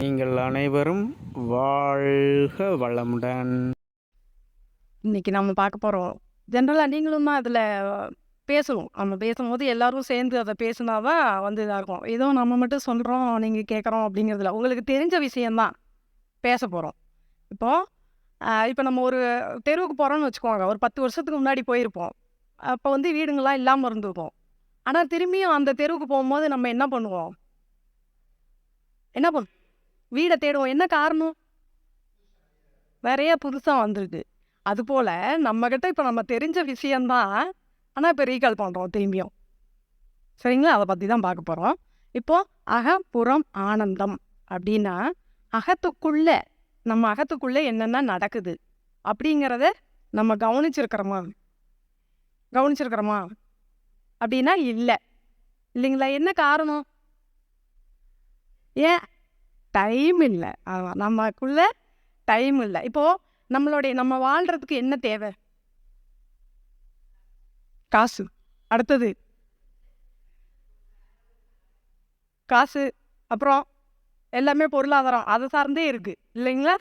நீங்கள் அனைவரும் வாழ்க வளமுடன். இன்னைக்கு நம்ம பார்க்க போகிறோம். ஜென்ரலாக நீங்களும் தான் அதில் பேசுவோம். நம்ம பேசும்போது எல்லாரும் சேர்ந்து அதை பேசினா தான் வந்து இதாக இருக்கும். ஏதோ நம்ம மட்டும் சொல்கிறோம், நீங்கள் கேட்குறோம் அப்படிங்கிறதுல உங்களுக்கு தெரிஞ்ச விஷயந்தான் பேச போகிறோம். இப்போ நம்ம ஒரு தெருவுக்கு போகிறோம்னு வச்சுக்கோங்க. ஒரு 10 வருஷத்துக்கு முன்னாடி போயிருப்போம். அப்போ வந்து வீடுங்கள்லாம் இல்லாமல் இருந்திருக்கும். ஆனால் திரும்பியும் அந்த தெருவுக்கு போகும்போது நம்ம என்ன பண்ணுவோம்? வீடை தேடுவோம். என்ன காரணம்? நிறைய புதுசாக வந்திருக்கு. அதுபோல் நம்மக்கிட்ட இப்போ நம்ம தெரிஞ்ச விஷயந்தான், ஆனால் இப்போ ரீகால் பண்ணுறோம் திரும்பியும். சரிங்களா? அதை பற்றி தான் பார்க்க போகிறோம். இப்போது அகப்புறம் ஆனந்தம் அப்படின்னா நம்ம அகத்துக்குள்ளே என்னென்ன நடக்குது அப்படிங்கிறத நம்ம கவனிச்சிருக்கிறோமா அப்படின்னா இல்லைங்களா? என்ன காரணம்? ஏன்? டைம் இல்லை. நமக்குள்ள டைம் இல்லை. இப்போது நம்ம வாழ்கிறதுக்கு என்ன தேவை? காசு. அடுத்தது காசு. அப்புறம் எல்லாமே பொருளாதாரம் அதை சார்ந்தே இருக்குது இல்லைங்களா?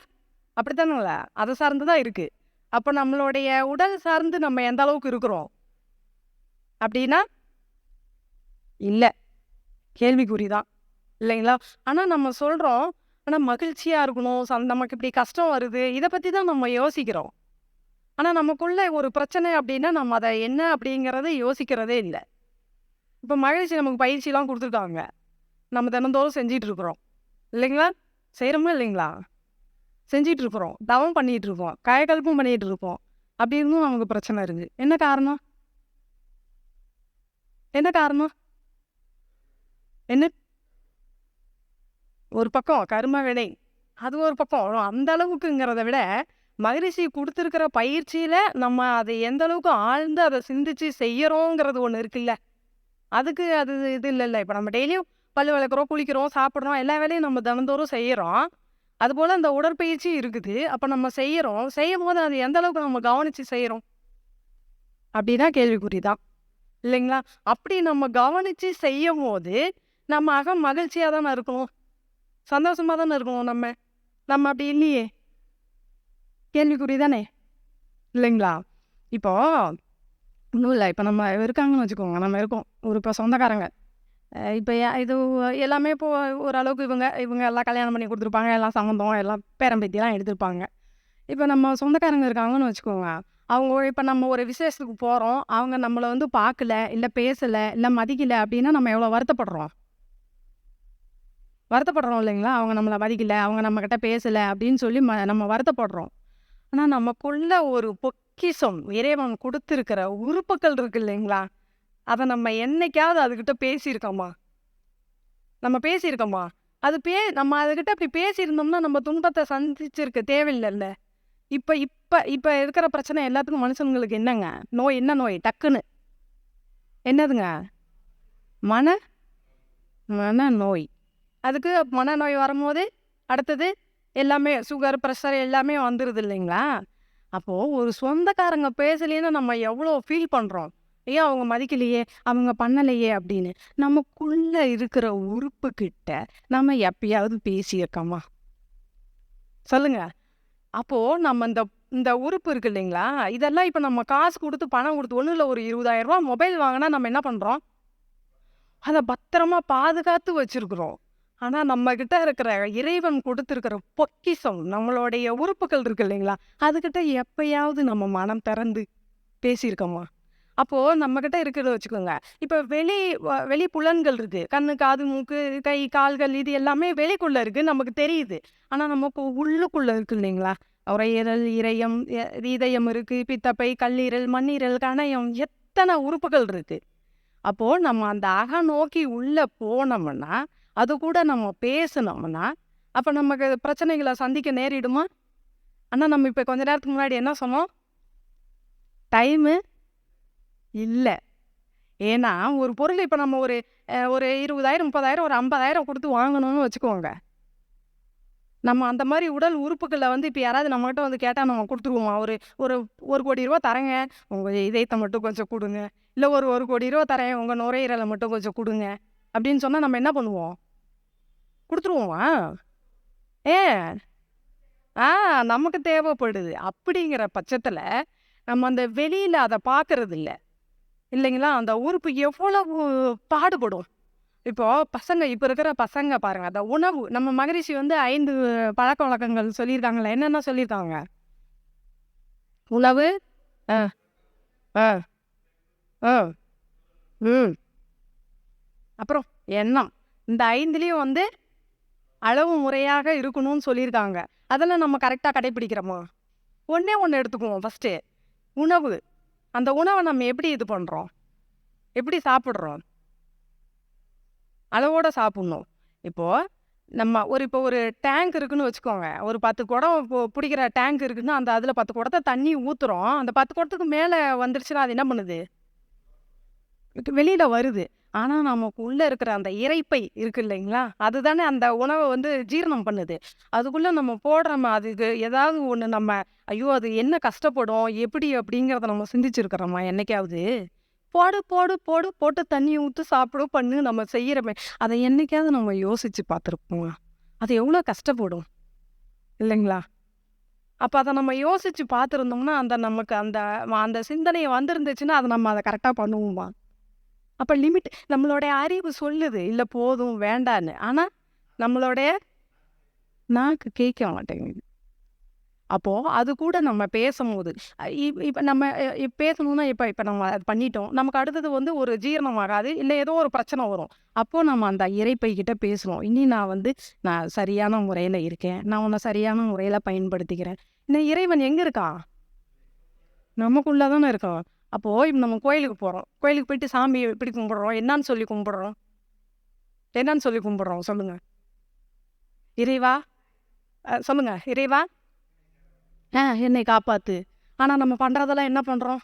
அப்படித்தானுங்களா? அதை சார்ந்து தான் இருக்குது. அப்போ நம்மளுடைய உடல் சார்ந்து நம்ம எந்த அளவுக்கு இருக்கிறோம் அப்படின்னா இல்லை, கேள்விக்குறி தான் இல்லைங்களா? ஆனால் நம்ம சொல்கிறோம், ஆனால் மகிழ்ச்சியாக இருக்கணும், நமக்கு இப்படி கஷ்டம் வருது, இதை பற்றி தான் நம்ம யோசிக்கிறோம். ஆனால் நமக்குள்ள ஒரு பிரச்சனை அப்படின்னா நம்ம அதை என்ன அப்படிங்கிறத யோசிக்கிறதே இல்லை. இப்போ மகிழ்ச்சி நமக்கு பயிற்சிலாம் கொடுத்துருக்காங்க, நம்ம தினந்தோறும் செஞ்சிட்டு இருக்கிறோம் இல்லைங்களா? செய்கிறோமா இல்லைங்களா? செஞ்சிட்டு இருக்கிறோம், தவம் பண்ணிகிட்டு இருக்கோம், காயக்கல்பம் பண்ணிகிட்டு இருக்கோம். அப்படி இருந்தும் நமக்கு பிரச்சனை இருக்குது. என்ன காரணம்? என்ன? ஒரு பக்கம் கர்ம வினை, அது ஒரு பக்கம். அந்த அளவுக்குங்கிறத விட மகரிஷி கொடுத்துருக்கிற பயிற்சியில் நம்ம அதை எந்த அளவுக்கு ஆழ்ந்து அதை சிந்திச்சு செய்யறோங்கிறது ஒன்று இருக்குல்ல, அதுக்கு அது இது இல்லைல்ல. இப்போ நம்ம டெய்லியும் பல்லு விளக்குறோம், குளிக்கிறோம், சாப்பிட்றோம், எல்லா வேலையும் நம்ம தினந்தோறும் செய்கிறோம். அதுபோல் அந்த உடற்பயிற்சி இருக்குது. அப்போ நம்ம செய்யும் போது அது எந்த அளவுக்கு நம்ம கவனித்து செய்கிறோம் அப்படின்னா கேள்விக்குறி தான் இல்லைங்களா? அப்படி நம்ம கவனித்து செய்யும் போது நம்ம அகம் மகிழ்ச்சியாக தானே இருக்கணும், சந்தோஷமாக தானே இருக்கணும். நம்ம அப்படி இல்லையே, கேள்விக்குறி தானே இல்லைங்களா? இப்போ ஒன்றும் இல்லை. இப்போ நம்ம இருக்காங்கன்னு வச்சுக்கோங்க, நம்ம இருக்கோம் ஒரு இப்போ சொந்தக்காரங்க. இப்போ இது எல்லாமே இப்போது ஓரளவுக்கு இவங்க எல்லாம் கல்யாணம் பண்ணி கொடுத்துருப்பாங்க, எல்லாம் சம்மந்தம் எல்லாம் பேரம்பேத்தியெல்லாம் எடுத்திருப்பாங்க. இப்போ நம்ம சொந்தக்காரங்க இருக்காங்கன்னு வச்சுக்கோங்க, அவங்க இப்போ நம்ம ஒரு விசேஷத்துக்கு போகிறோம், அவங்க நம்மளை வந்து பார்க்கல, இல்லை பேசலை, இல்லை மதிக்கலை அப்படின்னா நம்ம எவ்வளோ வருத்தப்படுறோம் இல்லைங்களா? அவங்க நம்மளை மதிக்கலை, அவங்க நம்மக்கிட்ட பேசலை அப்படின்னு சொல்லி நம்ம வருத்தப்படுறோம். ஆனால் நமக்குள்ள ஒரு பொக்கிஷம் இறைவன் கொடுத்துருக்கிற உறுப்புகள் இருக்கு இல்லைங்களா? அதை நம்ம என்னைக்காவது அதுக்கிட்ட பேசியிருக்கோமா? அது நம்ம அதுக்கிட்ட அப்படி பேசியிருந்தோம்னா நம்ம துன்பத்தை சந்திச்சிருக்க தேவையில்லைல்ல. இப்போ இப்போ இப்போ இருக்கிற பிரச்சனை எல்லாத்துக்கும் மனுஷங்களுக்கு என்னங்க நோய்? என்ன நோய்? டக்குன்னு என்னதுங்க? மனநோய். அதுக்கு மனநோய் வரும்போது அடுத்தது எல்லாமே சுகர், ப்ரெஷர் எல்லாமே வந்துடுது இல்லைங்களா? அப்போது ஒரு சொந்தக்காரங்க பேசலைன்னு நம்ம எவ்வளோ ஃபீல் பண்ணுறோம். ஏன் அவங்க மதிக்கலையே, அவங்க பண்ணலையே அப்படின்னு. நமக்குள்ளே இருக்கிற உறுப்புக்கிட்ட நம்ம எப்பயாவது பேசியிருக்கோமா? சொல்லுங்க. அப்போது நம்ம இந்த இந்த உறுப்பு இருக்கு இல்லைங்களா, இதெல்லாம் இப்போ நம்ம காசு கொடுத்து பணம் கொடுத்து ஒன்றும் இல்லை, ஒரு 20,000 மொபைல் வாங்கினா நம்ம என்ன பண்ணுறோம்? அதை பத்திரமா பாதுகாத்து வச்சுருக்குறோம். ஆனால் நம்மக்கிட்ட இருக்கிற இறைவன் கொடுத்துருக்கிற பொக்கிஷம் நம்மளுடைய உறுப்புகள் இருக்கு இல்லைங்களா, அதுக்கிட்ட எப்பயாவது நம்ம மனம் திறந்து பேசியிருக்கோமா? அப்போது நம்மக்கிட்ட இருக்கிறத வச்சுக்கோங்க. இப்போ வெளி புலன்கள் இருக்குது, கண்ணு, காது, மூக்கு, கை, கால்கள், இது எல்லாமே வெளிக்குள்ளே இருக்குது, நமக்கு தெரியுது. ஆனால் நமக்கு உள்ளுக்குள்ளே இருக்குது இல்லைங்களா, நுரையீரல், இதயம் இருக்குது, பித்தப்பை, கல்லீரல், மண்ணீரல், கணையம், எத்தனை உறுப்புகள் இருக்குது. அப்போது நம்ம அந்த நோக்கி உள்ளே போனோம்னா, அது கூட நம்ம பேசணும்னா, அப்போ நமக்கு பிரச்சனைகளை சந்திக்க நேரிடுமா? ஆனால் நம்ம இப்போ கொஞ்ச நேரத்துக்கு முன்னாடி என்ன சொன்னோம்? டைமு இல்லை. ஏன்னா ஒரு பொருள் இப்போ நம்ம ஒரு 20,000, 30,000, ஒரு 50,000 கொடுத்து வாங்கணும்னு வச்சுக்கோங்க. நம்ம அந்த மாதிரி உடல் உறுப்புகளை வந்து இப்போ யாராவது நம்மகிட்ட வந்து கேட்டால் நம்ம கொடுத்துருவோமா? ஒரு ஒரு 1,00,00,000 ரூபா தரேங்க, உங்கள் இதயத்தை மட்டும் கொஞ்சம் கொடுங்க, இல்லை ஒரு 1,00,00,000 ரூபா தரேன், உங்கள் நுரையீரலை மட்டும் கொஞ்சம் கொடுங்க அப்படின்னு சொன்னால் நம்ம என்ன பண்ணுவோம்? கொடுத்துருவோமா? ஏன் ஆ நமக்கு தேவைப்படுது. அப்படிங்கிற பட்சத்துல, நம்ம அந்த வெளியில அத பார்க்கறது இல்ல. இல்லைங்களா? அந்த உறுப்பு எவ்வளவு பாடுபடும். இப்போ பசங்க இப்ப இருக்கிற பசங்க பாருங்க, அந்த உணவு நம்ம மகரிஷி வந்து 5 பழக்கவழக்கங்கள் சொல்லியிருக்காங்கல்ல. என்னென்ன சொல்லியிருக்காங்க? உணவு, அ, அ, அ, ம். அப்புறம் எண்ணம். இந்த 5லயும் வந்து அளவு முறையாக இருக்கணும்னு சொல்லியிருக்காங்க. அதெல்லாம் நம்ம கரெக்ட்டா கடைப்பிடிக்கிறோமா? ஒண்ணே ஒண்ணு எடுத்துக்குவோம் ஃபர்ஸ்ட்டு. உணவு. அந்த உணவ நம்ம எப்படி இது பண்றோம்? எப்படி சாப்பிடுறோம்? அளவோட சாப்பிடணும். இப்போ நம்ம இப்போ ஒரு டேங்க் இருக்குன்னு வச்சுக்கோங்க. ஒரு 10 குடம் புடிக்கிற டேங்க் இருக்குன்னா, அதுல 10 குடத்த தண்ணி ஊத்துறோம். அந்த 10 குடத்துக்கு மேல வந்துருச்சுன்னா, அது என்ன பண்ணுது? வெளியில வருது. ஆனா, நமக்குள்ள இருக்கிற அந்த இரைப்பை இருக்கு இல்லைங்களா? அதுதானே அந்த உணவ வந்து ஜீரணம் பண்ணுது. அதுக்குள்ள நம்ம போடுறோமா, அதுக்கு ஏதாவது ஒண்ணு நம்ம, ஐயோ! அது என்ன கஷ்டப்படும்? எப்படி? அப்படிங்கிறத நம்ம சிந்திச்சிருக்கிறோமா என்னைக்காவது? போடு, போடு, போடு, போட்டு தண்ணி ஊத்து, சாப்பிடு, பண்ணு நம்ம செய்யறோமே. அத என்னைக்காவது நம்ம யோசிச்சு பார்த்துருப்போமா? அது எவ்வளோ கஷ்டப்படும் இல்லைங்களா? அப்ப அத நம்ம யோசிச்சு பார்த்துருந்தோம்னா, நமக்கு அந்த அந்த சிந்தனை வந்திருந்துச்சுன்னா, அத கரெக்ட்டா பண்ணுவோமா? அப்ப லிமிட் நம்மளுடைய அறிவு சொல்லுது, இல்ல போதும் வேண்டான்னு. ஆனா, நம்மளுடைய நாக்கு கேட்க மாட்டேங்குது. அப்போ அது கூட நம்ம பேசும்போது, இப்ப நம்ம பேசணும்னா இப்ப இப்ப நம்ம அது பண்ணிட்டோம். நமக்கு அடுத்தது வந்து ஒரு ஜீரணம் ஆகாது. இல்ல ஏதோ ஒரு பிரச்சனை வரும். அப்போ நம்ம அந்த இரைப்பை கிட்ட பேசுறோம். இனி நான் சரியான முறையில இருக்கேன். நான் உன்ன சரியான முறையில பயன்படுத்திக்கிறேன். இந்த இறைவன் எங்க இருக்கான்? நமக்குள்ள தானே இருக்கான். அப்போ இப்ப நம்ம கோயிலுக்கு போறோம். கோயிலுக்கு போயிட்டு சாமிய எப்படி கும்பிடுறோம்? என்னான்னு சொல்லி கும்பிடுறோம்? என்னான்னு சொல்லி கும்பிடுறோம்? சொல்லுங்க. இறைவா, சொல்லுங்க. இறைவா, என்னை காப்பாத்து. ஆனா நம்ம பண்றதெல்லாம் என்ன பண்றோம்?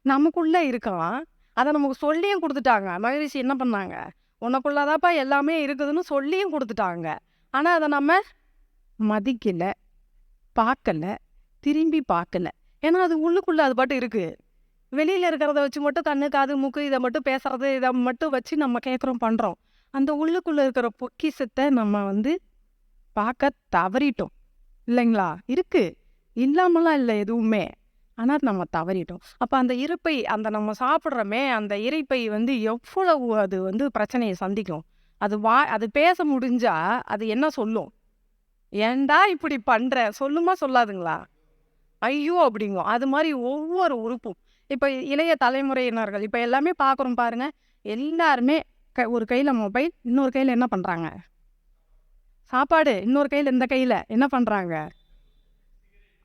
நமக்குள்ள இருக்கான். அத நமக்கு சொல்லியும் குடுத்துட்டாங்க. மகரிஷி என்ன பண்ணாங்க? உனக்குள்ள தான்ப்பா எல்லாமே இருக்குதுன்னு சொல்லியும் குடுத்துட்டாங்க. ஆனா அத நம்ம மதிக்கல, பார்க்கல, திரும்பி பார்க்கல. ஏன்னா அது உள்ளுக்குள்ள அது பாட்டு இருக்கு. வெளியில இருக்கிறத வச்சு மட்டும் கண்ணு, காது, மூக்கு இத மட்டும் பேசுறது, இத மட்டும் வச்சு நம்ம கேட்குறோம், பண்றோம். அந்த உள்ளுக்குள்ள இருக்கிற பொக்கிஷத்த நம்ம வந்து பார்க்க தவறிட்டோம். இல்லைங்களா? இருக்கு. இல்லாமலாம் இல்ல எதுவுமே. ஆனா நம்ம தவறிட்டோம். அப்ப அந்த இருப்பை நம்ம சாப்பிடுறோமே, அந்த இரைப்பை வந்து எவ்வளவு அது வந்து பிரச்சனைய சந்திக்கும். அது பேச முடிஞ்சா, அது என்ன சொல்லும்? "ஏன்டா இப்படி பண்ற?" சொல்லுமா? சொல்லாதுங்களா? ஐயோ! அப்படிங்கும். அது மாரி ஒவ்வொரு உறுப்பும். இப்ப இளைய தலைமுறையினர்கள் இப்ப எல்லாமே பார்க்குறோம் பாருங்க. எல்லாருமே ஒரு கையில மொபைல், இன்னொரு கையில என்ன பண்றாங்க? சாப்பாடு. இன்னொரு கையில இந்த கையில என்ன பண்றாங்க?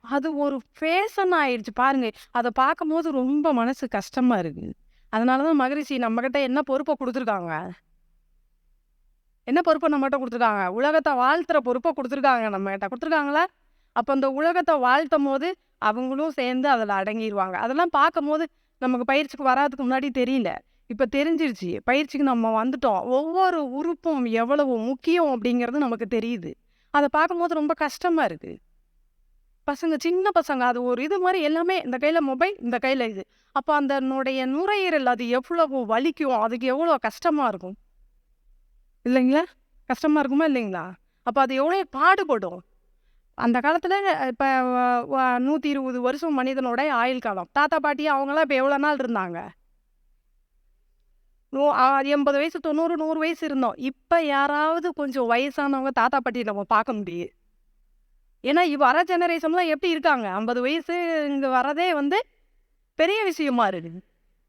அது ஒரு ஃபேஷன் ஆயிடுச்சு பாருங்க. அத பார்க்கும்போது ரொம்ப மனசு கஷ்டமா இருக்கு. அதனால தான் மகரிஷி நம்மகிட்ட என்ன பொறுப்ப குடுத்துருக்காங்க? என்ன பொறுப்ப நம்மகிட்ட குடுத்துருக்காங்க? உலகத்த வாழ்த்துற பொறுப்ப குடுத்துருக்காங்க நம்மகிட்ட. குடுத்துருக்காங்களா? அப்ப அந்த உலகத்த வாழ்த்தும்போது, அவங்களும் சேர்ந்து அதுல அடங்கிருவாங்க. அதெல்லாம் பார்க்கும்போது, நமக்கு பயிற்சிக்கு வராதுக்கு முன்னாடி தெரியல. இப்ப தெரிஞ்சிருச்சு. பயிற்சிக்கு நம்ம வந்துட்டோம். ஒவ்வொரு உறுப்பும் எவ்வளவு முக்கியம் அப்படிங்கிறது நமக்கு தெரியுது. அத பார்க்கும்போது ரொம்ப கஷ்டமா இருக்கு. பசங்க, சின்ன பசங்க. அது ஒரு இது மாரி எல்லாமே இந்த கையில மொபைல், இந்த கையில இது. அப்ப அதனுடைய நுரையீரல் அது எவ்வளவு வலிக்கும், அதுக்கு எவ்வளோ கஷ்டமா இருக்கும். இல்லைங்களா? கஷ்டமா இருக்குமா? இல்லைங்களா? அப்ப அது எவ்வளோ பாடுபடும். அந்த காலத்துல இப்ப வ வ 120 வருஷம் மனிதனோட ஆயுள் காலம். தாத்தா, பாட்டி அவங்கலாம் இப்ப எவ்வளோ நாள் இருந்தாங்க? நூ அ 80 வயசு, 90, 100 வயசு இருந்தோம். இப்ப யாராவது கொஞ்சம் வயசானவங்க தாத்தா, பாட்டிய நம்ம பார்க்க முடியுது. ஏன்னா, வர ஜெனரேஷன்லாம் எப்படி இருக்காங்க? 50 வயசு இங்க வரதே வந்து பெரிய விஷயமா இருக்கு.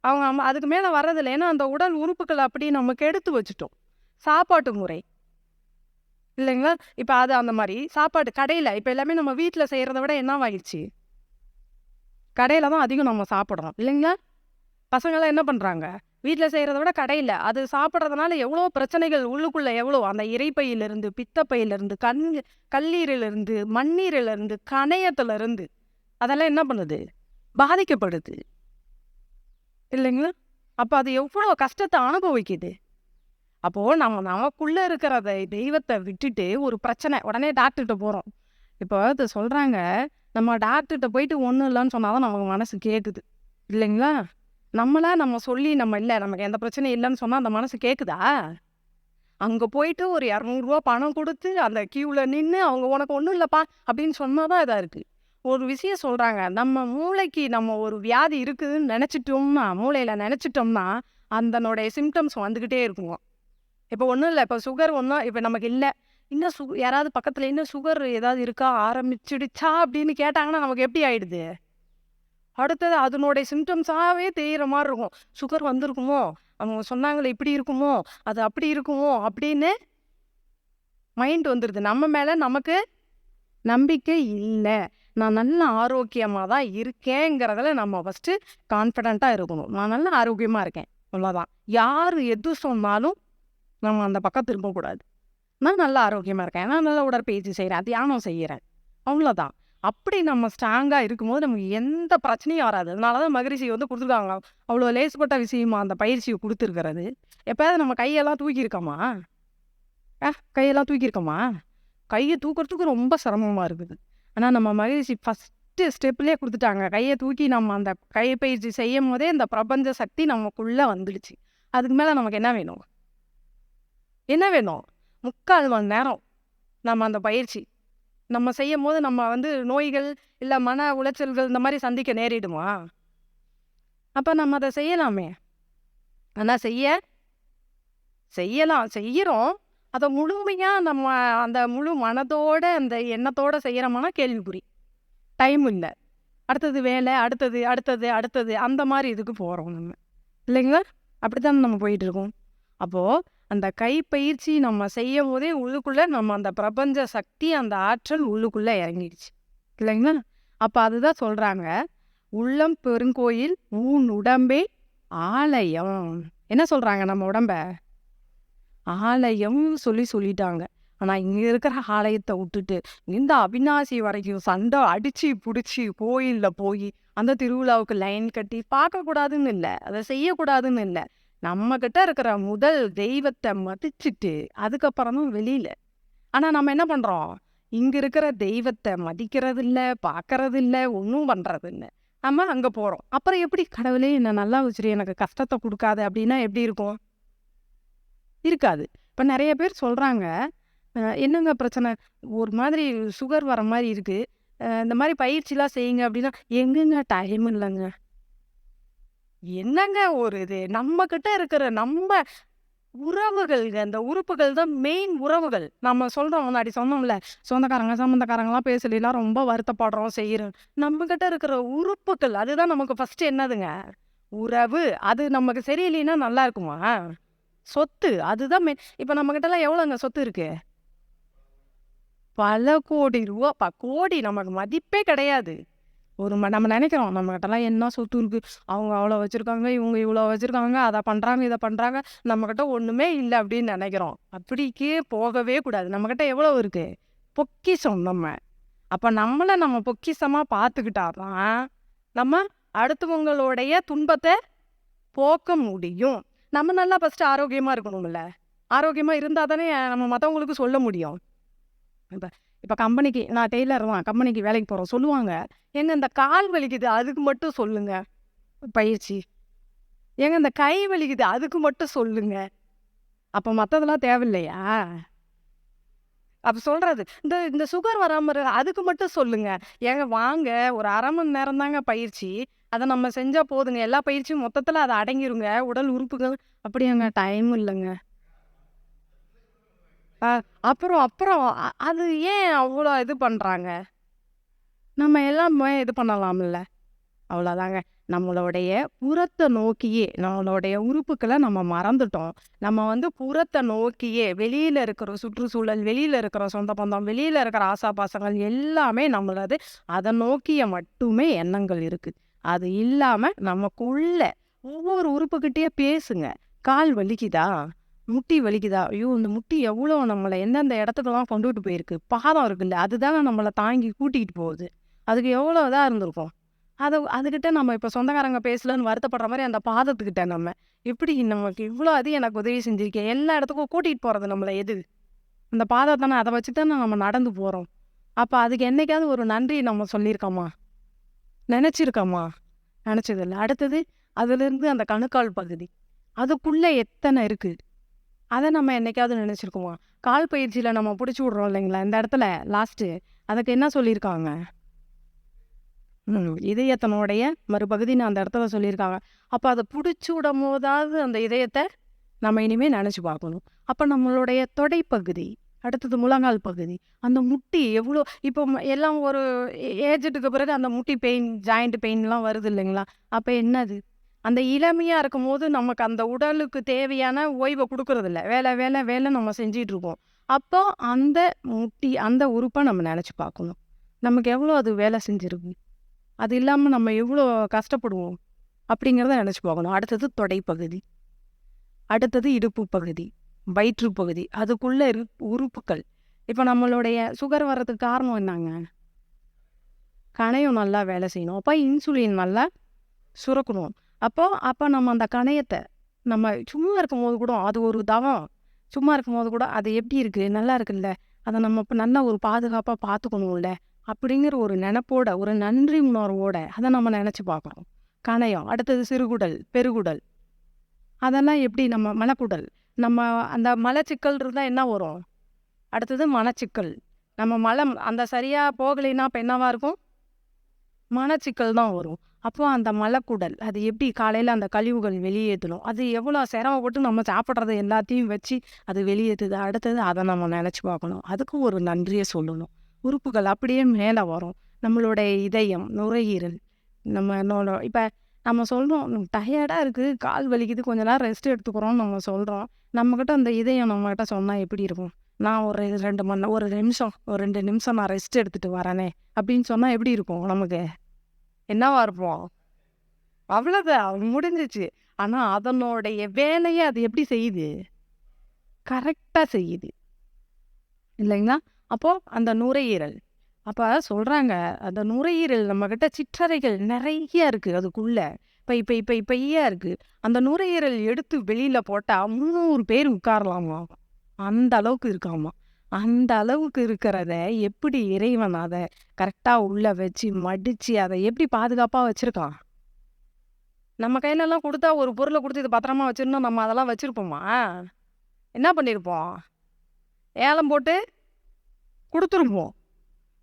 அவங்க அதுக்கு மேல வர்றதில்ல. ஏன்னா, அந்த உடல் உறுப்புகள அப்படி நம்ம கெடுத்து வச்சுட்டோம். சாப்பாட்டு முறை இல்லைங்களா? இப்ப அது அந்த மாரி சாப்பாடு கடையில இப்ப எல்லாமே நம்ம வீட்ல செய்றத விட என்னவாயிடுச்சு? கடையில தான் அதிகம் நம்ம சாப்பிடுறோம். இல்லைங்களா? பசங்கலாம் என்ன பண்றாங்க? வீட்ல செய்றத விட கடையில. அது சாப்பிடுறதுனால எவ்வளோ பிரச்சனைகள் உள்ளுக்குள்ள எவ்வளோ அந்த இரைப்பையிலிருந்து, பித்தப்பையிலிருந்து, கல்லீரலிருந்து, மண்ணீரலிருந்து, கணையத்திலிருந்து அதெல்லாம் என்ன பண்ணுது? பாதிக்கப்படுது. இல்லைங்களா? அப்ப அது எவ்வளோ கஷ்டத்த அனுபவிக்குது. அப்போ நம்ம நமக்குள்ள இருக்கிற தெய்வத்த விட்டுட்டு ஒரு பிரச்சனை, உடனே டாக்டர்ட்ட போறோம். இப்போ அது சொல்றாங்க, நம்ம டாக்டர்ட்ட போயிட்டு ஒண்ணும் இல்லன்னு சொன்னா தான் நமக்கு மனசு கேக்குது. இல்லைங்களா? நம்ம சொல்லி நம்ம இல்ல, நமக்கு எந்த பிரச்சனையும் இல்லன்னு சொன்னா அந்த மனசு கேக்குதா? அங்கே போயிட்டு ஒரு 200 பணம் கொடுத்து அந்த கியூவில் நின்று அவங்க உனக்கு ஒன்றும் இல்லைப்பா அப்படின்னு சொன்னால் தான் இதாக இருக்குது. ஒரு விஷயம் சொல்கிறாங்க, நம்ம மூளைக்கு நம்ம ஒரு வியாதி இருக்குதுன்னு நினச்சிட்டோம்னா, மூளையில் நினச்சிட்டோம்னா அதனுடைய சிம்டம்ஸ் வந்துக்கிட்டே இருக்குங்க. இப்போ ஒன்றும் இல்லை, இப்போ சுகர் ஒன்றும் இப்போ நமக்கு இல்லை, இன்னும் யாராவது பக்கத்தில் இன்னும் சுகர் ஏதாவது இருக்கா ஆரம்பிச்சிடுச்சா அப்படின்னு கேட்டாங்கன்னா நமக்கு எப்படி ஆயிடுது? அடுத்தது அதனுடைய சிம்டம்ஸாகவே தெரிகிற மாதிரி இருக்கும். சுகர் வந்திருக்குமோ, அவங்க சொன்னாங்களே இப்படி இருக்குமோ, அது அப்படி இருக்குமோ அப்படின்னு மைண்ட் வந்துடுது. நம்ம மேலே நமக்கு நம்பிக்கை இல்லை. நான் நல்ல ஆரோக்கியமாக தான் இருக்கேங்கிறதுல நம்ம ஃபஸ்ட்டு கான்ஃபிடெண்ட்டாக இருக்கணும். நான் நல்ல ஆரோக்கியமாக இருக்கேன், அவ்வளோதான். யார் எது சொன்னாலும் நம்ம அந்த பக்கம் திரும்பக்கூடாது. நான் நல்லா ஆரோக்கியமாக இருக்கேன், நான் நல்லா உடற்பயிற்சி செய்கிறேன், தியானம் செய்கிறேன், அவ்வளோதான். அப்படி நம்ம ஸ்ட்ராங்காக இருக்கும்போது நமக்கு எந்த பிரச்சனையும் வராது. அதனால தான் மகரிஷி கொடுத்துருக்காங்க. அவ்வளோ லேசுப்பட்ட விஷயமா அந்த பயிற்சியை கொடுத்துருக்கிறது. எப்போயாவது நம்ம கையெல்லாம் தூக்கியிருக்கோமா? கையெல்லாம் தூக்கியிருக்கோமா? கையை தூக்கிறதுக்கு ரொம்ப சிரமமாக இருக்குது. ஆனால் நம்ம மகரிஷி ஃபஸ்ட்டு ஸ்டெப்லேயே கொடுத்துட்டாங்க. கையை தூக்கி நம்ம அந்த கைப்பயிற்சி செய்யும் போதே இந்த பிரபஞ்ச சக்தி நமக்குள்ளே வந்துடுச்சு. அதுக்கு மேலே நமக்கு என்ன வேணும்? என்ன வேணும்? 3/4 மணி நேரம் நம்ம அந்த பயிற்சி நம்ம செய்யும் போது நம்ம நோய்கள் இல்லை மன உளைச்சல்கள் இந்த மாதிரி சந்திக்க நேரிடுமா? அப்போ நம்ம அதை செய்யலாமே. ஆனால் செய்யலாம், செய்கிறோம். அதை முழுமையாக நம்ம அந்த முழு மனதோட அந்த எண்ணத்தோடு செய்கிறோம்னா கேள்விக்குறி. டைம் இல்லை, அடுத்தது வேலை, அடுத்தது அடுத்தது அடுத்தது அந்த மாதிரி இதுக்கு போகிறோம் நம்ம, இல்லைங்களா? அப்படி தான் நம்ம போயிட்டு இருக்கோம். அப்போது அந்த கைப்பயிற்சி நம்ம செய்யும் போதே உள்ளுக்குள்ளே நம்ம அந்த பிரபஞ்ச சக்தி, அந்த ஆற்றல் உள்ளுக்குள்ளே இறங்கிடுச்சு, இல்லைங்களா? அப்போ அதுதான் சொல்கிறாங்க, உள்ளம் பெருங்கோயில் ஊன் உடம்பே ஆலயம். என்ன சொல்கிறாங்க? நம்ம உடம்ப ஆலயம் சொல்லிட்டாங்க. ஆனால் இங்கே இருக்கிற ஆலயத்தை விட்டுட்டு இந்த அவிநாசி வரைக்கும் சண்டை அடித்து பிடிச்சி கோயிலில் போய் அந்த திருவிழாவுக்கு லைன் கட்டி பார்க்கக்கூடாதுன்னு இல்லை, அதை செய்யக்கூடாதுன்னு இல்லை. நம்மக்கிட்ட இருக்கிற முதல் தெய்வத்தை மதிச்சுட்டு அதுக்கப்புறம் தான் வெளியில். ஆனால் நம்ம என்ன பண்ணுறோம்? இங்கே இருக்கிற தெய்வத்தை மதிக்கிறது இல்லை, பார்க்கறது இல்லை, ஒன்றும் பண்ணுறது இல்லை. நம்ம அங்கே போகிறோம். அப்புறம் எப்படி கடவுளே என்னை நல்லா வச்சுரு, எனக்கு கஷ்டத்தை கொடுக்காது அப்படின்னா எப்படி இருக்கும்? இருக்காது. இப்போ நிறைய பேர் சொல்கிறாங்க, என்னங்க பிரச்சனை, ஒரு மாதிரி சுகர் வர மாதிரி இருக்குது, இந்த மாதிரி பயிற்சிலாம் செய்யுங்க அப்படின்னா, எங்கெங்க டைம் இல்லைங்க. என்னங்க ஒரு இது, நம்மக்கிட்ட இருக்கிற நம்ம உறவுகள்ங்க, அந்த உறுப்புகள் தான் மெயின் உறவுகள். நம்ம சொல்கிறோம், முன்னாடி சொன்னோம்ல, சொந்தக்காரங்க சம்மந்தக்காரங்களாம் பேசலாம் ரொம்ப வருத்தப்படுறோம் செய்கிறோம். நம்மக்கிட்ட இருக்கிற உறுப்புகள் அதுதான் நமக்கு ஃபஸ்ட்டு என்னதுங்க? உறவு. அது நமக்கு சரியில்லைன்னா நல்லா இருக்குமா? சொத்து அதுதான் மெயின். இப்போ நம்மக்கிட்டலாம் எவ்வளோங்க சொத்து இருக்குது? பல கோடி ரூபா, கோடி. நமக்கு மதிப்பே கிடையாது. நம்ம நினைக்கிறோம் நம்மக்கிட்டலாம் என்ன சொத்து இருக்குது, அவங்க அவ்வளோ வச்சுருக்காங்க, இவங்க இவ்வளோ வச்சுருக்காங்க, அதை பண்ணுறாங்க, இதை பண்ணுறாங்க, நம்மக்கிட்ட ஒன்றுமே இல்லை அப்படின்னு நினைக்கிறோம். அப்படிக்கே போகவே கூடாது. நம்மக்கிட்ட எவ்வளோ இருக்குது? பொக்கிஷம் நம்ம. அப்போ நம்மளை நம்ம பொக்கிஷமாக பார்த்துக்கிட்டாதான் நம்ம அடுத்தவங்களுடைய துன்பத்தை போக்க முடியும். நம்ம நல்லா ஃபஸ்ட்டு ஆரோக்கியமாக இருக்கணும்ல. ஆரோக்கியமாக இருந்தால் தானே நம்ம மற்றவங்களுக்கு சொல்ல முடியும். இப்போ கம்பெனிக்கு நான் டெய்லர் தான், கம்பெனிக்கு வேலைக்கு போகிறோம், சொல்லுவாங்க, ஏங்க இந்த கால் வலிக்குது அதுக்கு மட்டும் சொல்லுங்க பயிற்சி, ஏங்க இந்த கை வலிக்குது அதுக்கு மட்டும் சொல்லுங்க. அப்போ மற்றதெல்லாம் தேவையில்லையா? அப்போ சொல்கிறது இந்த சுகர் வராமல் அதுக்கு மட்டும் சொல்லுங்க. ஏங்க வாங்க, ஒரு 1/2 மணி நேரம் தாங்க பயிற்சி, அதை நம்ம செஞ்சால் போதுங்க, எல்லா பயிற்சியும் மொத்தத்தில் அதை அடங்கிருங்க உடல் உறுப்புகள். அப்படியாங்க? டைம் இல்லைங்க. அப்புறம் அப்புறம் அது ஏன் அவ்வளோ இது பண்ணுறாங்க? நம்ம எல்லாமே இது பண்ணலாம்ல. அவ்வளோதாங்க. நம்மளுடைய புறத்தை நோக்கியே நம்மளுடைய உறுப்புக்களை நம்ம மறந்துட்டோம். நம்ம புறத்தை நோக்கியே வெளியில் இருக்கிற சுற்றுச்சூழல், வெளியில் இருக்கிற சொந்த பந்தம், வெளியில் இருக்கிற ஆசாபாசங்கள் எல்லாமே நம்மளது அதை நோக்கிய மட்டுமே எண்ணங்கள் இருக்குது. அது இல்லாமல் நமக்குள்ள ஒவ்வொரு உறுப்புக்கிட்டே பேசுங்க. கால் வலிக்குதா? முட்டி வலிக்குதா? ஐயோ இந்த முட்டி எவ்வளோ நம்மளை எந்தெந்த இடத்துக்கெல்லாம் கொண்டுகிட்டு போயிருக்கு. பாதம் இருக்குல்ல, அதுதாங்க நம்மளை தாங்கி கூட்டிகிட்டு போகுது. அதுக்கு எவ்வளோ இதாக இருந்திருக்கும். அதுக்கிட்ட நம்ம இப்போ சொந்தக்காரங்க பேசலன்னு வருத்தப்படுற மாதிரி அந்த பாதத்துக்கிட்ட நம்ம எப்படி நமக்கு இவ்வளோ எனக்கு உதவி செஞ்சுருக்கேன், எல்லா இடத்துக்கும் கூட்டிகிட்டு போகிறது நம்மளை எது? அந்த பாதத்தானே, அதை வச்சு தானே நம்ம நடந்து போகிறோம். அப்போ அதுக்கு என்றைக்காவது ஒரு நன்றி நம்ம சொல்லியிருக்கோமா? நினச்சிருக்கோமா? நினச்சதில்லை. அடுத்தது அதுலேருந்து அந்த கணுக்கால் பகுதி, அதுக்குள்ளே எத்தனை இருக்குது? அதை நம்ம என்னைக்காவது நினச்சிருக்கோமா? கால் பயிற்சியில் நம்ம பிடிச்சி விட்றோம் இல்லைங்களா, இந்த இடத்துல லாஸ்ட்டு அதுக்கு என்ன சொல்லியிருக்காங்க? இதயத்தினுடைய மறுபகுதின்னு அந்த இடத்துல சொல்லியிருக்காங்க. அப்போ அதை பிடிச்சி விடும் போதாவது அந்த இதயத்தை நம்ம இனிமேல் நினச்சி பார்க்கணும். அப்போ நம்மளுடைய தொடைப்பகுதி, அடுத்தது முழங்கால் பகுதி, அந்த முட்டி எவ்வளோ இப்போ எல்லாம் ஒரு ஏஜுக்கு பிறகு அந்த முட்டி பெயின், ஜாயிண்ட் பெயின்லாம் வருது இல்லைங்களா? அப்போ என்னது? அந்த இளமையாக இருக்கும்போது நமக்கு அந்த உடலுக்கு தேவையான ஓய்வை கொடுக்கறதில்ல. வேலை வேலை வேலை நம்ம செஞ்சிட்டு இருக்கோம். அப்போ அந்த முட்டி, அந்த உறுப்பை நம்ம நினச்சி பார்க்கணும். நமக்கு எவ்வளோ அது வேலை செஞ்சிருக்கு? அது இல்லாமல் நம்ம எவ்வளோ கஷ்டப்படுவோம்? அப்படிங்கிறத நினச்சி பார்க்கணும். அடுத்தது தொடைப்பகுதி, அடுத்தது இடுப்பு பகுதி, வயிற்று பகுதி, அதுக்குள்ளே உறுப்புகள். இப்போ நம்மளுடைய சுகர் வர்றதுக்கு காரணம் என்னங்க? கணையம் நல்லா வேலை செய்யணும். அப்போ இன்சுலின் நல்லா சுரக்கணும். அப்போ நம்ம அந்த கணையத்தை நம்ம சும்மா இருக்கும்போது கூட அது ஒரு தவம். சும்மா இருக்கும்போது கூட அது எப்படி இருக்குது, நல்லா இருக்குல்ல, அதை நம்ம இப்போ நல்லா ஒரு பாதுகாப்பாக பார்த்துக்கணும்ல அப்படிங்கிற ஒரு நினப்போட, ஒரு நன்றி உணர்வோட அதை நம்ம நினச்சி பார்க்குறோம். கணையம், அடுத்தது சிறுகுடல், பெருகுடல், அதெல்லாம் எப்படி நம்ம மலக்குடல், நம்ம அந்த மலச்சிக்கல் இருந்தால் என்ன வரும்? அடுத்தது மனச்சிக்கல். நம்ம மலம் அந்த சரியாக போகலைன்னா இப்போ என்னவா இருக்கும்? மனச்சிக்கல் தான் வரும். அப்போ அந்த மலக்குடல் அது எப்படி காலையில் அந்த கழிவுகள் வெளியேற்றணும், அது எவ்வளோ சிரமப்பட்டு நம்ம சாப்பிட்றது எல்லாத்தையும் வச்சு அது வெளியேற்றுது. அடுத்தது அதை நம்ம நினச்சி பார்க்கணும். அதுக்கும் ஒரு நன்றியை சொல்லணும். உறுப்புகள் அப்படியே மேலே வரும். நம்மளுடைய இதயம், நுரையீரல், நம்ம இப்போ நம்ம சொல்கிறோம் டயர்டாக இருக்குது, கால் வலிக்குது, கொஞ்ச நேரம் ரெஸ்ட் எடுத்துக்கிறோம்னு நம்ம சொல்கிறோம். நம்மக்கிட்ட அந்த இதயம் நம்மக்கிட்ட சொன்னால் எப்படி இருக்கும்? நான் ஒரு 2 மணி நேரம், ஒரு நிமிஷம், ஒரு 2 நிமிஷம் நான் ரெஸ்ட் எடுத்துகிட்டு வரேனே அப்படின்னு சொன்னால் எப்படி இருக்கும்? நமக்கு என்னவா இருப்போம்? அவ்வளோதான், முடிஞ்சிச்சு. ஆனால் அதனுடைய வேலையை அது எப்படி செய்யுது? கரெக்டாக செய்யுது இல்லைங்களா? அப்போது அந்த நுரையீரல், அப்போ சொல்கிறாங்க அந்த நுரையீரல் நம்மக்கிட்ட சிற்றறைகள் நிறைய இருக்குது அதுக்குள்ளே. இப்பையா இருக்குது. அந்த நுரையீரல் எடுத்து வெளியில் போட்டால் 300 பேர் உட்காரலாமா? அந்த அளவுக்கு இருக்காமா. அந்த அளவுக்கு இருக்கிறத எப்படி இறைவன் அதை கரெக்டாக உள்ளே வச்சு மடித்து அதை எப்படி பாதுகாப்பாக வச்சுருக்கான்? நம்ம கையிலலாம் கொடுத்தா ஒரு பொருளை கொடுத்து இது பத்திரமா வச்சிருந்தோம், நம்ம அதெல்லாம் வச்சுருப்போமா? என்ன பண்ணியிருப்போம்? ஏலம் போட்டு கொடுத்துருப்போம்.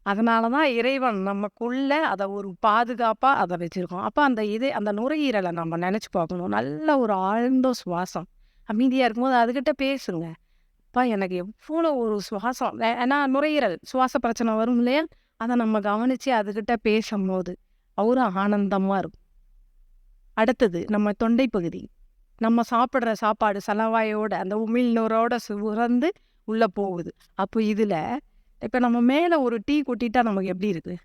அதனால தான் இறைவன் நமக்குள்ள அதை ஒரு பாதுகாப்பாக அதை வச்சுருக்கோம். அப்போ அந்த நுரையீரலை நம்ம நினச்சி பார்க்கணும். நல்ல ஒரு ஆழ்ந்த சுவாசம், அமைதியாக இருக்கும்போது அதுக்கிட்ட பேசுங்க. அப்பா எனக்கு எவ்வளோ ஒரு சுவாசம், ஏன்னா நுரையீரல் சுவாச பிரச்சனை வரும் இல்லையா, அதை நம்ம கவனித்து அதுக்கிட்ட பேசும்போது அவ்வளோ ஆனந்தமாக இருக்கும். அடுத்தது நம்ம தொண்டை பகுதி, நம்ம சாப்பிட்ற சாப்பாடு சலவாயோட அந்த உமிழ்நூறோட சுரந்து உள்ளே போகுது. அப்போ இதில் இப்போ நம்ம மேலே ஒரு டீ கொட்டிட்டா நமக்கு எப்படி இருக்குது?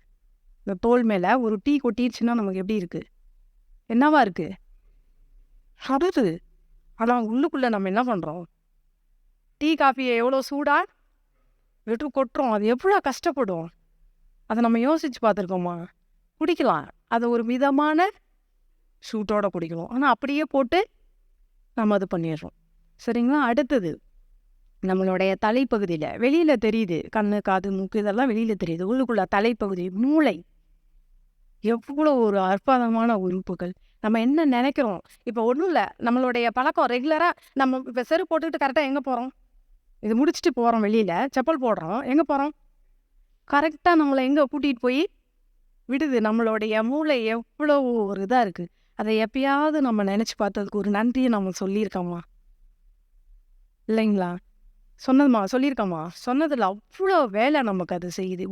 இந்த தோல் மேலே ஒரு டீ கொட்டிடுச்சுன்னா நமக்கு எப்படி இருக்குது? என்னவா இருக்குது? அடுத்து ஆனால் உள்ளுக்குள்ளே நம்ம என்ன பண்ணுறோம்? டீ காஃபியை எவ்வளோ சூடாக விட்டு கொட்டுறோம். அது எவ்வளோ கஷ்டப்படும்? அதை நம்ம யோசித்து பார்த்துருக்கோமா? குடிக்கலாம், அதை ஒரு மிதமான சூட்டோட குடிக்கணும். ஆனால் அப்படியே போட்டு நம்ம அது பண்ணிடுறோம். சரிங்களா? அடுத்தது நம்மளுடைய தலைப்பகுதியில் வெளியில் தெரியுது, கண்ணு, காது, மூக்கு இதெல்லாம் வெளியில் தெரியுது. உள்ளுக்குள்ள தலைப்பகுதி, மூளை, எவ்வளோ ஒரு அற்புதமான உறுப்புகள். நம்ம என்ன நினைக்கிறோம்? இப்போ ஒன்றும் இல்லை, நம்மளுடைய பழக்கம் ரெகுலராக நம்ம இப்போ செருப்பு போட்டுக்கிட்டு கரெக்டாக எங்கே போகிறோம்? இது முடிச்சுட்டு போகிறோம், வெளியில் செப்பல் போடுறோம், எங்கே போகிறோம்? கரெக்டாக நம்மளை எங்கே கூட்டிகிட்டு போய் விடுது? நம்மளுடைய மூளை எவ்வளோ ஒரு இதாக இருக்குது. அதை எப்பயாவது நம்ம நினச்சி பார்த்ததுக்கு ஒரு நன்றியை நம்ம சொல்லியிருக்கோமா? இல்லைங்களா? சொல்லியிருக்கோமா? சொன்னதில் அவ்வளோ வேலை நமக்கு அது செய்யுது.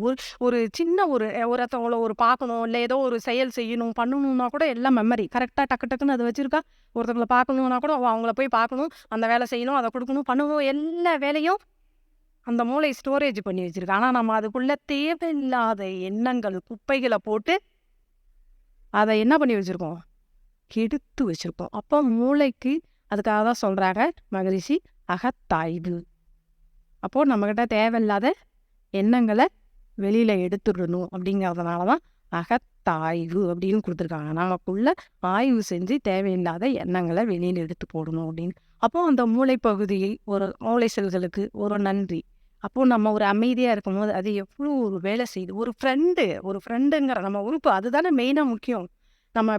ஒரு சின்ன ஒருத்தவங்கள பார்க்கணும், இல்லை ஏதோ ஒரு செயல் செய்யணும், பண்ணணுன்னா கூட எல்லாம் மெமரி கரெக்டாக டக்கு டக்குன்னு அது வச்சுருக்கா. ஒருத்தவங்களை பார்க்கணுன்னா கூட அவங்கள போய் பார்க்கணும், அந்த வேலை செய்யணும், அதை கொடுக்கணும், பண்ணணும், எல்லா வேலையும் அந்த மூளை ஸ்டோரேஜ் பண்ணி வச்சுருக்கு. ஆனால் நம்ம அதுக்குள்ளே தேவையில்லாத எண்ணங்கள், குப்பைகளை போட்டு அதை என்ன பண்ணி வச்சுருக்கோம்? கெடுத்து வச்சுருக்கோம். அப்போ மூளைக்கு அதுக்காக தான் சொல்கிறாங்க மகரிஷி அகத்தாய்வு. அப்போது நம்மக்கிட்ட தேவையில்லாத எண்ணங்களை வெளியில் எடுத்துடணும். அப்படிங்கிறதுனால தான் அகத்தாய்வு அப்படின்னு கொடுத்துருக்காங்க. நமக்குள்ள ஆய்வு செஞ்சு தேவையில்லாத எண்ணங்களை வெளியில் எடுத்து போடணும் அப்படின்னு. அப்போது அந்த மூளைப்பகுதியை மூளை செல்களுக்கு ஒரு நன்றி. அப்போது நம்ம ஒரு அமைதியாக இருக்கும்போது அது எவ்வளோ ஒரு வேலை செய்யுது. ஒரு ஃப்ரெண்டுங்கிற நம்ம உறுப்பு அதுதானே மெயினாக முக்கியம். நம்ம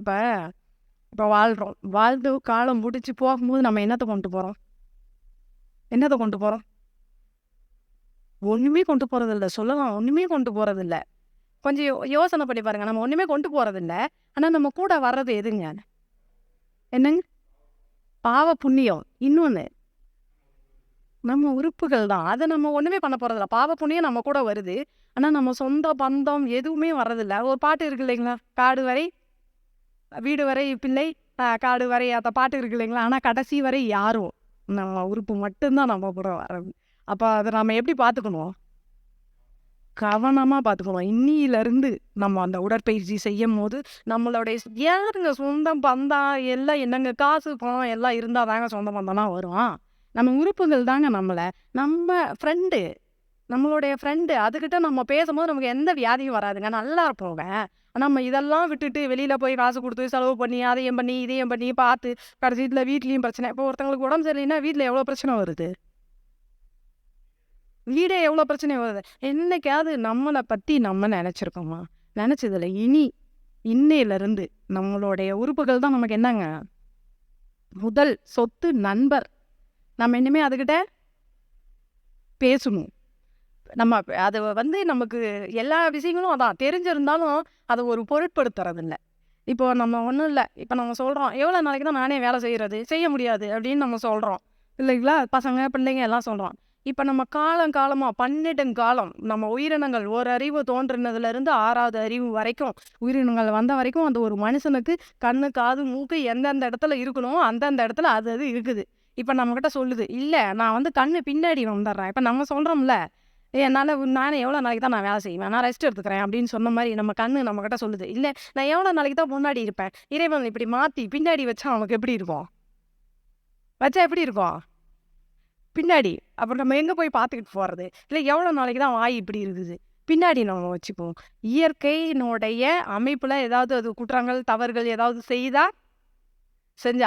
இப்போ வாழ்கிறோம், வாழ்ந்து காலம் முடிச்சு போகும்போது நம்ம என்னத்தை கொண்டு போகிறோம்? என்னத கொண்டு போறோம்? ஒண்ணுமே கொண்டு போறதில்ல. சொல்லலாம் ஒண்ணுமே கொண்டு போறதில்ல. கொஞ்சம் யோசனை பண்ணி பாருங்க. நம்ம ஒண்ணுமே கொண்டு போறதில்ல. ஆனா நம்ம கூட வர்றது எதுங்க? என்னங்க? பாவ புண்ணியம். இன்னொன்னு நம்ம உறுப்புகள் தான். அத நம்ம ஒண்ணுமே பண்ண போறதில்ல. பாவ புண்ணியம் நம்ம கூட வருது. ஆனா நம்ம சொந்த பந்தம் எதுவுமே வர்றதில்ல. ஒரு பாட்டு இருக்கு இல்லைங்களா? காடு வரை வீடு வரை பிள்ளை, காடு வரை அந்த பாட்டு இருக்கு இல்லைங்களா? ஆனா கடைசி வரை யாரோ நம்ம உறுப்பு மட்டும் தான் நம்ம கூட வர்றது. அப்ப அத நம்ம எப்படி பார்த்துக்கணும்? கவனமா பார்த்துக்கணும். இன்னிலிருந்து நம்ம அந்த உடற்பயிற்சி செய்யும்போது, நம்மளுடைய யாருங்க சொந்தம், பந்தம் எல்லாம் என்னங்க காசு, பணம் எல்லாம் இருந்தா தாங்க சொந்த பந்தம்லாம் வரும். நம்ம உறுப்புகள் தாங்க நம்ம ஃப்ரெண்டு. நம்மளுடைய ஃப்ரெண்டு. அதுகிட்ட நம்ம பேசும்போது நமக்கு எந்த வியாதியும் வராதுங்க. நல்லா இருப்போங்க. நம்ம இதெல்லாம் விட்டுட்டு வெளியில போய் காசு குடுத்து செலவு பண்ணி, அதையும் பண்ணி, இதையும் பண்ணி பார்த்து, கடைசில வீட்லயும் பிரச்சனை. இப்போ ஒருத்தவங்களுக்கு உடம்பு சரியில்லைன்னா வீட்ல எவ்வளோ பிரச்சனை வருது? வீடே எவ்வளோ பிரச்சனை வருது. என்னைக்காவது நம்மள பத்தி நம்ம நெனச்சிருக்கோமா? நெனச்சதில்ல. இன்னையிலிருந்து நம்மளுடைய உறுப்புகள் தான் நமக்கு என்னங்க? முதல் சொத்து, நண்பர். நம்ம இனிமே அதுகிட்ட பேசணும். நம்ம அது நமக்கு எல்லா விஷயங்களும் அதான் தெரிஞ்சிருந்தாலும், அத ஒரு பொருட்படுத்துறதில்ல. இப்போ நம்ம ஒண்ணும் இல்ல. இப்ப நம்ம சொல்றோம், "எவ்வளோ நாளைக்கு தான் நானே வேலை செய்றது? செய்ய முடியாது." அப்படின்னு நம்ம சொல்றோம். இல்லைங்களா? பசங்க, பிள்ளைங்க எல்லாம் சொல்றோம். இப்ப நம்ம காலங்காலமா பன்னெடுங்காலம் நம்ம உயிரினங்கள் ஒரு அறிவு தோன்றினதுலேருந்து 6வது அறிவு வரைக்கும் உயிரினங்கள் வந்த வரைக்கும் அந்த ஒரு மனுஷனுக்கு கண்ணு, காது, மூக்கு எந்தெந்த இடத்துல இருக்கணுமோ அந்தந்த இடத்துல அது அது இருக்குது. இப்ப நம்மகிட்ட சொல்லுது, "இல்ல நான் கண்ணு பின்னாடி வந்துடுறேன்." இப்ப நம்ம சொல்றோம்ல, நானே எவ்வளோ நாளைக்கு தான் நான் வேலை செய்வேன். நான் ரெஸ்ட் எடுத்துக்கிறேன் அப்படின்னு சொன்ன மாரி நம்ம கண்ணு நம்மகிட்ட சொல்லுது. இல்ல நான் எவ்வளோ நாளைக்கு தான் முன்னாடி இருப்பேன். இறைவன் இப்படி மாத்தி பின்னாடி வச்சா நமக்கு எப்படி இருக்கும்? வச்சா எப்படி இருக்கும்? பின்னாடி. அப்புறம் நம்ம எங்க போய் பார்த்துக்கிட்டு போறது? இல்ல எவ்வளோ நாளைக்கு தான் வாய் இப்படி இருக்குது? பின்னாடி நம்ம வச்சுக்குவோம். இயற்கையினுடைய அமைப்புல ஏதாவது அது குற்றங்கள், தவறுகள் ஏதாவது செய்தா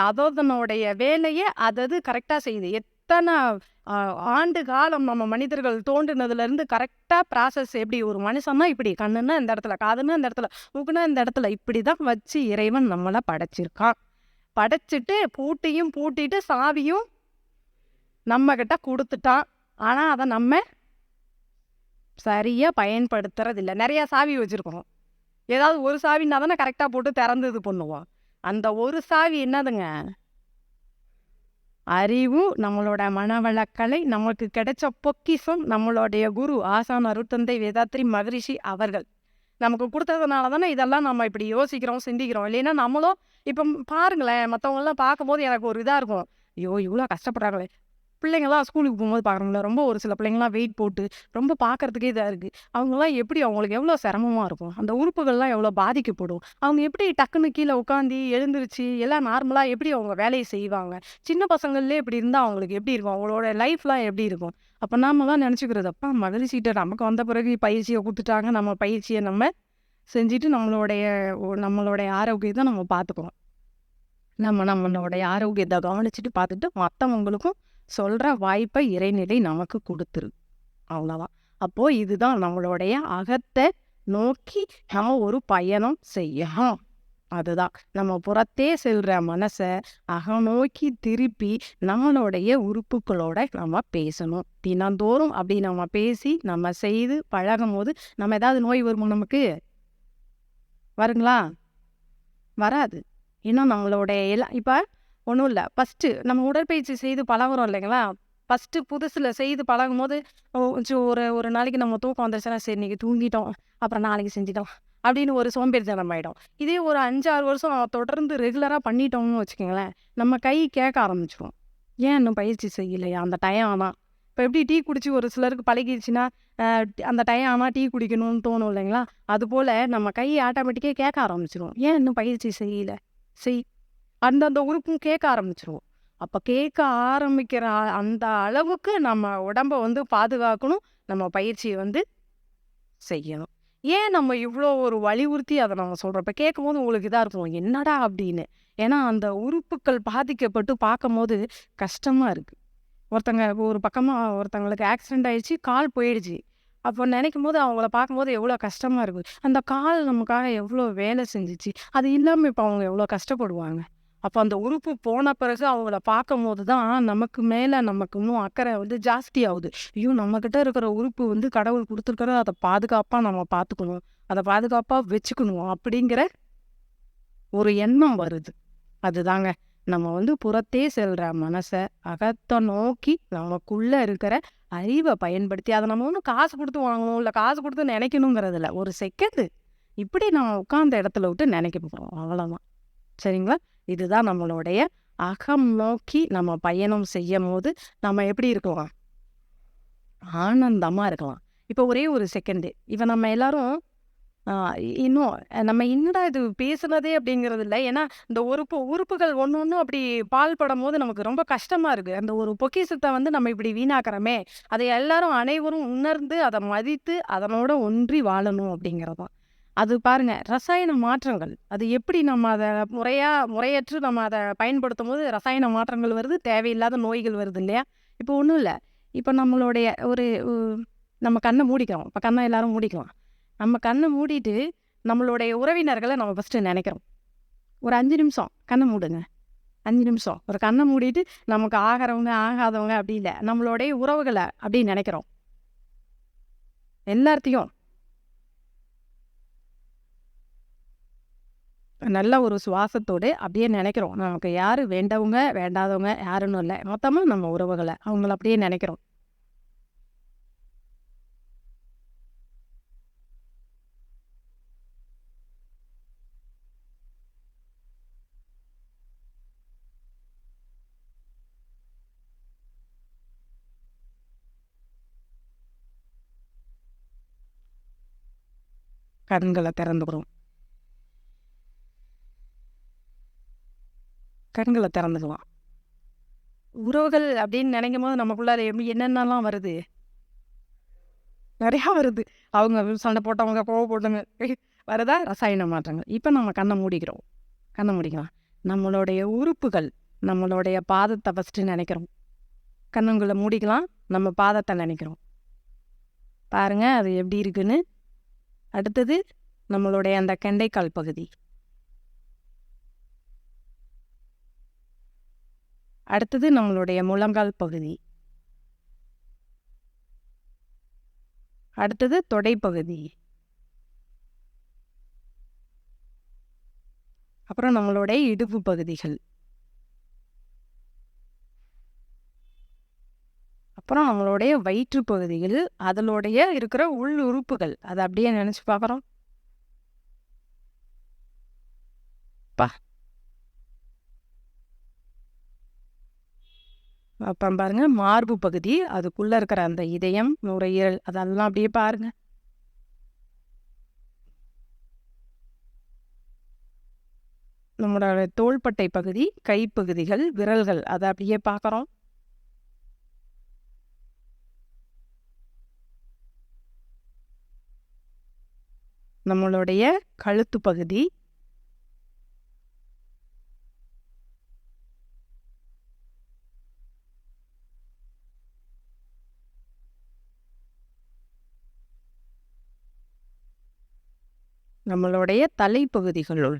அதனுடைய வேலைய அதது கரெக்ட்டா செய்யுது. எத்தன அ ஆண்டு காலம் நம்ம மனிதர்கள் தோன்றினதுலேருந்து கரெக்ட்டா ப்ராசஸ் எப்படி ஒரு மனுஷன்னா இப்படி, கண்ணுன்னா இந்த இடத்துல, காதுன்னா இந்த இடத்துல, மூக்குன்னா இந்த இடத்துல இப்படிதான் வச்சு இறைவன் நம்மள படைச்சிருக்கான். படைச்சிட்டு பூட்டியும் பூட்டிட்டு சாவியும் நம்மகிட்ட குடுத்துட்டான். ஆனா, அத நம்ம சரியா பயன்படுத்துறதில்ல. நெறைய சாவி வச்சிருக்கோம். ஏதாவது ஒரு சாவின்னா தானே கரெக்ட்டா போட்டு திறந்து இது பண்ணுவோம். அந்த ஒரு சாவி என்னதுங்க? அறிவு, நம்மளோட மனவளக்கலை, நமக்கு கிடைச்ச பொக்கிஷம், நம்மளுடைய குரு ஆசான் அருட்தந்தை வேதாத்ரி மகரிஷி அவர்கள். நமக்கு குடுத்ததுனால தானே இதெல்லாம் நம்ம இப்படி யோசிக்கிறோம், சிந்திக்கிறோம். இல்லைன்னா நம்மளும் இப்ப பாருங்களேன், மத்தவங்கலாம் பார்க்கும்போது எனக்கு ஒரு இதா இருக்கும். ஐயோ! இவ்ளோ கஷ்டப்படுறாங்களே! பிள்ளைங்கலாம் ஸ்கூலுக்கு போகும்போது பார்க்குறோம்ல, ரொம்ப ஒரு சில பிள்ளைங்கலாம் வெயிட் போட்டு, ரொம்ப பார்க்கறதுக்கே இதா இருக்கு. அவங்கலாம் எப்படி அவங்களுக்கு எவ்வளோ சிரமமா இருக்கும். அந்த உறுப்புகள்லாம் எவ்வளோ பாதிக்கப்படும். அவங்க எப்படி டக்குன்னு கீழ உட்காந்து, எழுந்திருச்சு, எல்லாம் நார்மலா எப்படி அவங்க வேலைய செய்வாங்க. சின்ன பசங்கள்லயே இப்படி இருந்தா அவங்களுக்கு எப்படி இருக்கும்? அவங்களோட லைஃப்லாம் எப்படி இருக்கும்? அப்ப நாமலாம் நெனச்சுக்கிறது, அப்பா மகிழ்ச்சிட்ட நமக்கு வந்த பிறகு பயிற்சிய குடுத்துட்டாங்க. நம்ம பயிற்சிய நம்ம செஞ்சுட்டு நம்மளுடைய ஆரோக்கியத்த நம்ம பார்த்துக்குறோம். நம்மளுடைய ஆரோக்கியத்த கவனிச்சுட்டு பார்த்துட்டு, மத்தவங்களுக்கும் சொல்ற வாய்ப்ப இறைநிலை நமக்கு குடுத்துருது. அவ்வளோதான். அப்போ இதுதான் நம்மளுடைய அகத்த நோக்கி நம்ம ஒரு பயணம் செய்யணும். அதுதான். நம்ம புறத்தே செல்ற மனச அகநோக்கி திருப்பி நம்மளுடைய உறுப்புகளோட நம்ம பேசணும். தினந்தோறும் அப்படி நம்ம பேசி, நம்ம செய்து பழகும்போது, நம்ம ஏதாவது நோய் வருமா நமக்கு? வருங்களா? வராது. ஏன்னா நம்மளுடைய இப்ப ஒண்ணும் இல்ல. ஃபர்ஸ்ட்டு நம்ம உடற்பயிற்சி செய்து பழகுறோம் இல்லைங்களா? ஃபர்ஸ்ட்டு புதுசுல செய்து பழகும்போது, ஒரு ஒரு நாளைக்கு நம்ம தூக்கம் வந்துருச்சுன்னா, சரி இன்னைக்கு தூங்கிட்டோம். அப்புறம் நாளைக்கு செஞ்சுக்கலாம். அப்படின்னு ஒரு சோம்பேறித்தனம் ஆயிடும். இதே ஒரு 5, 6 வருஷம் தொடர்ந்து ரெகுலரா பண்ணிட்டோம்னு வச்சுக்கங்களேன், நம்ம கை கேட்க ஆரம்பிச்சுரும். ஏன் இன்னும் பயிற்சி செய்யலையா? அந்த டயம் ஆனா. இப்ப எப்படி டீ குடிச்சு ஒரு சிலருக்கு பழகிருச்சுன்னா, அ அந்த டயம் ஆனா டீ குடிக்கணும்னு தோணும் இல்லைங்களா? அதுபோல நம்ம கை ஆட்டோமேட்டிக்கா கேட்க ஆரம்பிச்சுரும். ஏன் இன்னும் பயிற்சி செய்யல? செய். அந்தந்த உறுப்பும் கேட்க ஆரம்பிச்சுரும். அப்ப கேட்க ஆரம்பிக்கிற அந்த அளவுக்கு நம்ம உடம்ப பாதுகாக்கணும். நம்ம பயிற்சிய செய்யணும். ஏன் நம்ம இவ்ளோ ஒரு வலியுறுத்தி அத நம்ம சொல்றோம்? இப்ப கேட்கும்போது உங்களுக்கு இதா இருக்கும். என்னடா அப்படின்னு. ஏன்னா அந்த உறுப்புக்கள் பாதிக்கப்பட்டு பார்க்கும்போது கஷ்டமா இருக்கு. ஒரு பக்கமா ஒருத்தங்களுக்கு ஆக்சிடென்ட் ஆயிடுச்சு. கால் போயிடுச்சு. அப்போ நினைக்கும்போது அவங்கள பார்க்கும்போது எவ்வளோ கஷ்டமா இருக்கு. அந்த கால் நமக்காக எவ்வளோ வேலை செஞ்சுச்சு. அது இல்லாம இப்ப அவங்க எவ்வளோ கஷ்டப்படுவாங்க. அப்போ அந்த உறுப்பு போன பிறகு அவங்கள பார்க்கும்போது தான் நமக்கு மேலே நமக்கு இன்னும் அக்கறை வந்து ஜாஸ்தி ஆகுது. ஐயோ! நம்மக்கிட்ட இருக்கிற உறுப்பு வந்து கடவுள் குடுத்துருக்கிற அதை பாதுகாப்பாக நம்ம பார்த்துக்கணும். அதை பாதுகாப்பாக வச்சுக்கணும் அப்படிங்கிற ஒரு எண்ணம் வருது. அதுதாங்க. நம்ம வந்து புறத்தே செல்ற மனச அகத்த நோக்கி நமக்குள்ள இருக்கிற அறிவ பயன்படுத்தி அத நம்ம ஒண்ணும் காசு குடுத்து வாங்கணும், இல்ல காசு குடுத்து நெனைக்கணுங்கிறது இல்ல. ஒரு செகண்டு இப்படி நம்ம உட்கார்ந்த இடத்துல விட்டு நெனைக்க போறோம். அவ்வளோதான். சரிங்களா? இதுதான் நம்மளுடைய அகம் நோக்கி நம்ம பயணம் செய்யும்போது, நம்ம எப்படி இருக்கலாம்? ஆனந்தமா இருக்கலாம். இப்ப ஒரே ஒரு செகண்டு. இப்ப நம்ம எல்லாரும் ஆ இன்னும் நம்ம என்னடா இது பேசுனதே அப்படிங்கிறது இல்ல. ஏன்னா, இந்த உறுப்புகள் ஒண்ணொண்ணும் அப்படி பாழ்படும்போது நமக்கு ரொம்ப கஷ்டமா இருக்கு. அந்த ஒரு பொக்கிஷத்த வந்து நம்ம இப்படி வீணாக்குறோமே! அதை எல்லாரும் அனைவரும் உணர்ந்து, அத மதித்து, அதனோட ஒன்றி வாழணும் அப்படிங்கிறது தான். அது பாருங்க, ரசாயன மாற்றங்கள். அது எப்படி நம்ம அத முறையற்று நம்ம அத பயன்படுத்தும்போது ரசாயன மாற்றங்கள் வருது, தேவையில்லாத நோய்கள் வருது இல்லையா? இப்போ ஒண்ணும் இல்ல. இப்ப நம்மளுடைய ஒரு உ நம்ம கண்ண மூடிக்கிறோம். இப்ப கண்ண எல்லாரும் மூடிக்கலாம். நம்ம கண்ண மூடிட்டு, நம்மளுடைய உறவினர்கள நம்ம ஃபர்ஸ்ட்டு நெனைக்கிறோம். ஒரு 5 நிமிஷம் கண்ண மூடுங்க. 5 நிமிஷம். ஒரு கண்ண மூடிட்டு, நமக்கு ஆகாதவங்க அப்படி இல்ல. நம்மளுடைய உறவுகள அப்படி நெனைக்கிறோம். எல்லார்த்தையும். நல்ல ஒரு சுவாசத்தோட அப்படியே நெனைக்கிறோம். நமக்கு யாரு வேண்டவங்க, வேண்டாதவங்க யாருன்னு இல்ல. மொத்தமா நம்ம உறவுகள. அவங்கள அப்படியே நெனைக்கிறோம். கண்கள திறந்துக்கிறோம். கண்கள திறந்துக்கலாம். உறவுகள் அப்படின்னு நெனைக்கும்போது நமக்குள்ளார என்னென்னலாம் வருது? நெறையா வருது. அவங்க சண்டை போட்டவங்க, கோவப்பட்டவங்க வருதா? ரசாயன மாற்றங்கள். இப்ப நம்ம கண்ண மூடிக்கிறோம். கண்ண மூடிக்கலாம். நம்மளுடைய உறுப்புகள், நம்மளுடைய பாதத்த ஃபர்ஸ்ட்டு நெனைக்கிறோம். கண்ணுங்கள மூடிக்கலாம். நம்ம பாதத்த நெனைக்கிறோம். பாருங்க அது எப்படி இருக்குன்னு. அடுத்தது நம்மளுடைய அந்த கெண்டைக்கால் பகுதி. அடுத்தது நம்மளுடைய முழங்கால் பகுதி. அடுத்தது தொடைப்பகுதி. அப்புறம் நம்மளுடைய இடுப்பு பகுதிகள். அப்புறம் நம்மளுடைய வயிற்று பகுதிகள், அதனுடைய இருக்கிற உள் உறுப்புகள். அத அப்படியே நெனச்சு பார்க்குறோம். அப்பா! அப்புறம் பாருங்க மார்பு பகுதி, அதுக்குள்ள இருக்கிற அந்த இதயம், நுரையீரல் அதெல்லாம் அப்படியே பாருங்க. நம்மளோட தோள்பட்டை பகுதி, கைப்பகுதிகள், விரல்கள் அத அப்படியே பார்க்குறோம். நம்மளுடைய கழுத்து பகுதி. நம்மளுடைய தலைப்பகுதிகளுள்.